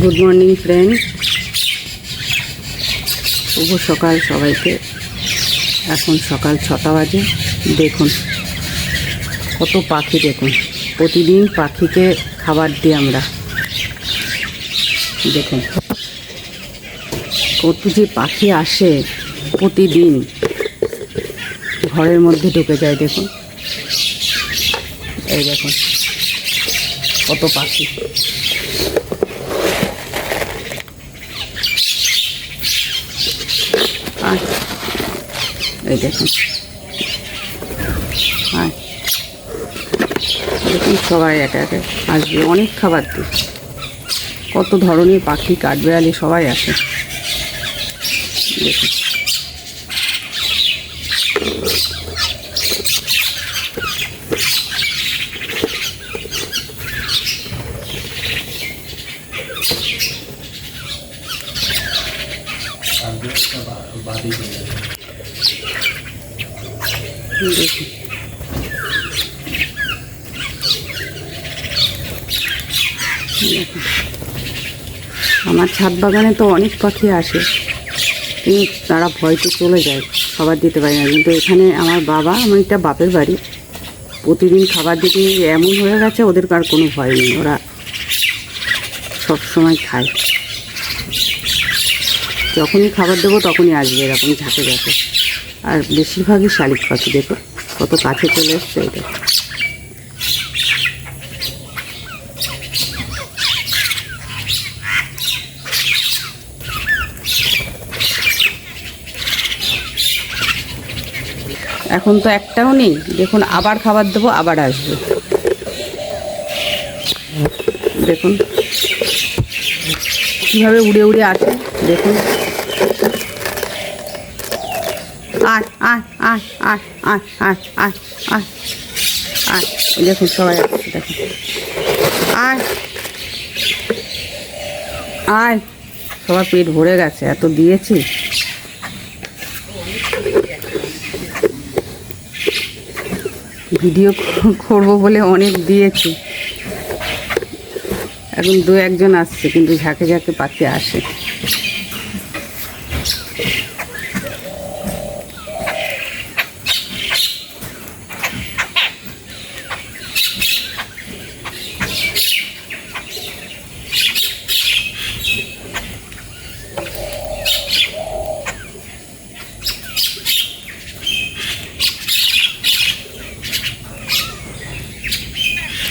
Good morning friend, শুভ সকাল সবাইকে। এখন সকাল 6টা বাজে। দেখুন কত পাখি, দেখুন প্রতিদিন পাখিকে খাবার দিই আমরা। দেখুন কত যে পাখি আসে প্রতিদিন, ঘরের মধ্যে ঢুকে যায়। দেখুন এই দেখুন কত পাখি। এই দেখুন দেখুন সবাই একে একে আসবে, অনেক খাবার দিই। কত ধরনের পাখি, কাঠবিড়ালি সবাই আসে। দেখুন আমার ছাদ বাগানে তো অনেক পাখি আসে, কিন্তু তারা ভয়তে চলে যায়, খাবার দিতে পারি না। কিন্তু এখানে আমার বাবা, আমার এটা বাপের বাড়ি, প্রতিদিন খাবার দিতে এমন হয়ে গেছে ওদের আর কোনো ভয় নেই, ওরা সব সময় খায়। যখনই খাবার দেবো তখনই আসবে এরকম ঝাঁকে ঝাঁকে। আর বেশিরভাগই শালিক পাখি। দেখো কত কাছে চলে এসছে। এটা এখন তো একটাও নেই। দেখুন আবার খাবার দেবো, আবার আসবে। দেখুন কীভাবে উড়ে উড়ে আসে। দেখুন আয় আয় আয় আয় আয় আয় আয় আয় আয়। দেখুন সবাই আসছে, দেখুন আয় আয়। সবার পেট ভরে গেছে, এত দিয়েছি। ভিডিও করবো বলে অনেক দিয়েছি। এখন 2-1জন আসছে, কিন্তু ঝাঁকে ঝাঁকে পাখি আসে।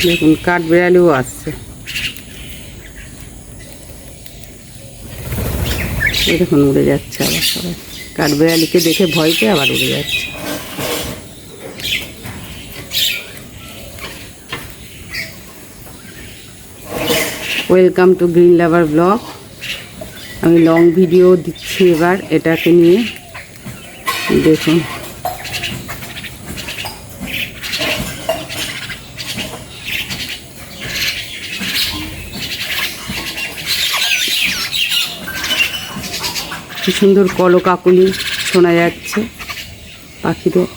দেখুন কাঠবিড়ালিও আসছে। দেখুন উড়ে যাচ্ছে আবার সবাই। কাঠবিড়ালিকে দেখে ভয় পেয়ে আবার উড়ে যাচ্ছে। Welcome to green lover blog. আমি লং ভিডিও দিচ্ছি এবার এটাকে নিয়ে। দেখুন কি সুন্দর কলকাকলি শোনা যাচ্ছে পাখিদের।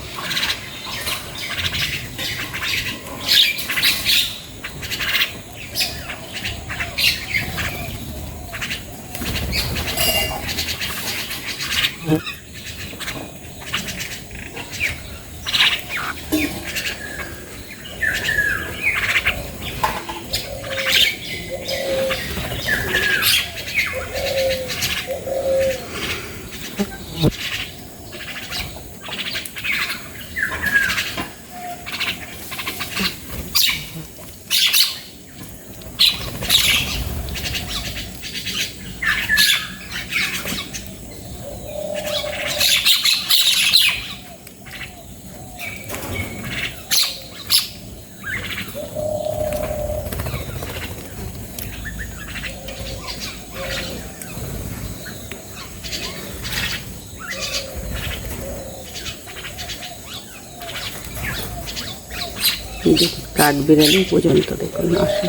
কাঠবিড়ালি পর্যন্ত দেখুন আসে।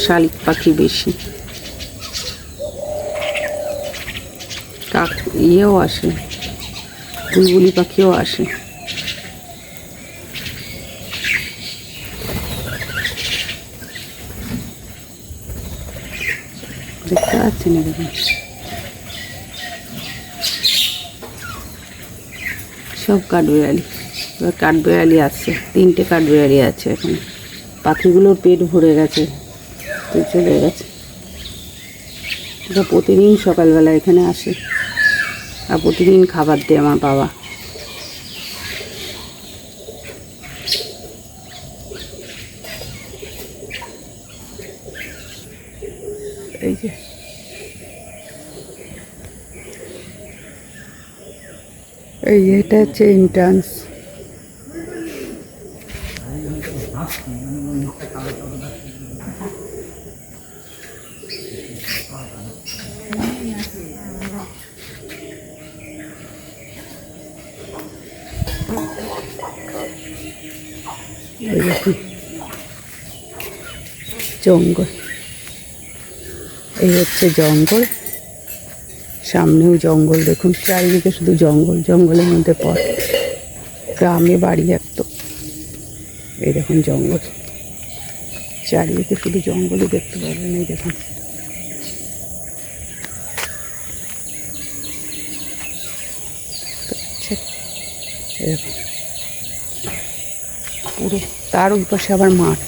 শালিক পাখি বেশি, ইয়েও আসে, বুলবুলি পাখিও আসে। দেখতে পাচ্ছেন এরকম সব কাঠবিড়ালি। এবার কাঠবিড়ালি আসছে, 3টে কাঠবিড়ালি আছে এখানে। পাখিগুলোর পেট ভরে গেছে, তো চলে গেছে। এটা প্রতিদিন সকালবেলা এখানে আসে আর প্রতিদিন খাবার দেয় আমার বাবা। এই যে এটা হচ্ছে এন্ট্রান্স। জঙ্গল, এই হচ্ছে জঙ্গল, সামনেও জঙ্গল। দেখুন চারিদিকে শুধু জঙ্গল, জঙ্গলের মধ্যে পথ। গ্রামে বাড়ি একদম। এই দেখুন জঙ্গল, চারিদিকে শুধু জঙ্গলই দেখতে পাবেন। এই দেখুন পুরো, তার ওই পাশে আবার মাঠ।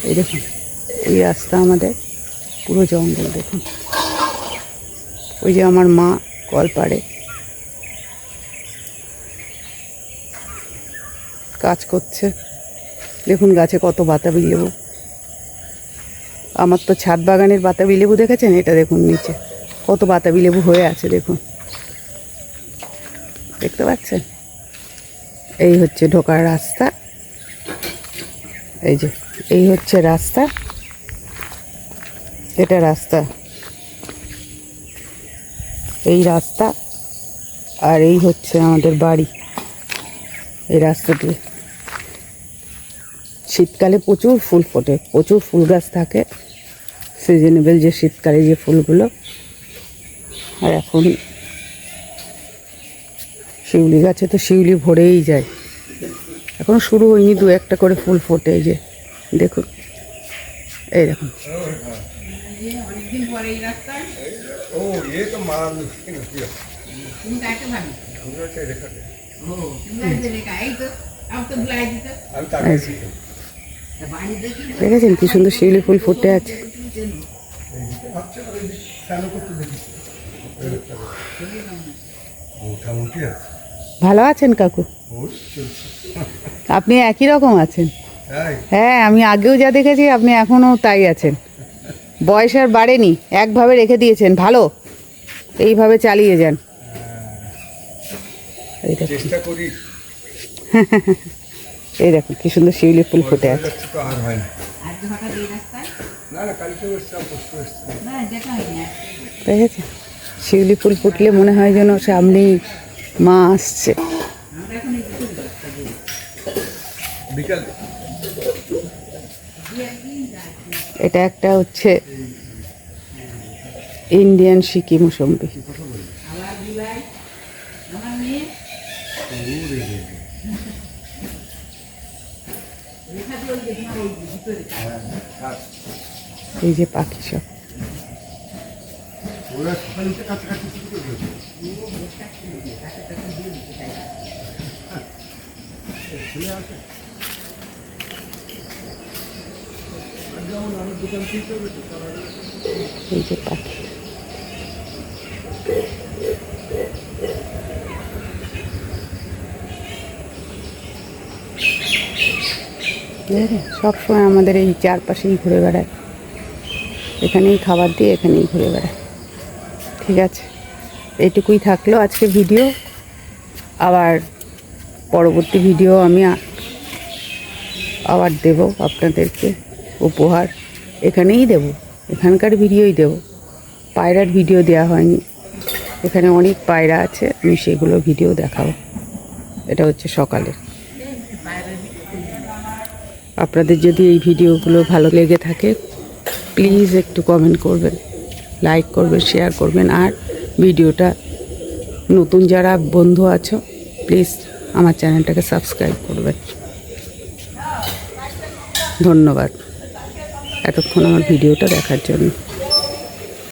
এই দেখুন এই রাস্তা আমাদের, পুরো জঙ্গল। দেখুন ওই যে আমার মা কলপাড়ে কাজ করছে। দেখুন গাছে কত বাতাবি লেবু। আমার তো ছাদ বাগানের বাতাবি লেবু দেখেছেন? এটা দেখুন নিচে কত বাতাবি লেবু হয়ে আছে, দেখুন দেখতে পাচ্ছেন? এই হচ্ছে ঢোকার রাস্তা। এই যে এই হচ্ছে রাস্তা, এটা রাস্তা, এই রাস্তা, আর এই হচ্ছে আমাদের বাড়ি। এই রাস্তা দিয়ে শীতকালে প্রচুর ফুল ফোটে, প্রচুর ফুল গাছ থাকে, সিজনেবল যে শীতকালে যে ফুলগুলো। আর এখন শিউলি গাছে তো শিউলি ভরেই যায়, এখন শুরু হয়নি, 2-1টা করে ফুল ফোটে। এই যে দেখুন, এই দেখুন দেখেছেন কি সুন্দর শিউলি ফুল ফুটে আছে। ভালো আছেন কাকু? আপনি একই রকম আছেন। হ্যাঁ, আমি আগেও যা দেখেছি আপনি এখনও তাই আছেন। বয়স আর বাড়েনি, একভাবে রেখে দিয়েছেন। ভালো, এইভাবে চালিয়ে যান। এই দেখুন কি সুন্দর শিউলি ফুল ফুটে আছে। দেখেছেন শিউলি ফুল ফুটলে মনে হয় যেন সামনেই মা আসছে। এটা একটা হচ্ছে ইন্ডিয়ান সিকি মৌসুম্বি। এই যে পাখি সব, এই যে পাখি। সবসময় আমাদের এই চারপাশেই ঘুরে বেড়ায়, এখানেই খাবার দিয়ে এখানেই ঘুরে বেড়ায়। ঠিক আছে, এইটুকুই থাকলো আজকে ভিডিও। আবার পরবর্তী ভিডিও আমি আবার দেব আপনাদেরকে উপহার, এখানেই দেব, এখানকার ভিডিওই দেব। পায়রার ভিডিও দেওয়া হয়নি, এখানে অনেক পায়রা আছে, আমি সেগুলো ভিডিও দেখাবো। এটা হচ্ছে সকালে। আপনাদের যদি এই ভিডিওগুলো ভালো লেগে থাকে প্লিজ একটু কমেন্ট করবেন, লাইক করবেন, শেয়ার করবেন। আর ভিডিওটা নতুন যারা বন্ধু আছো প্লিজ আমার চ্যানেলটাকে সাবস্ক্রাইব করবেন। ধন্যবাদ। এতক্ষণ আমার ভিডিওটা দেখার জন্য।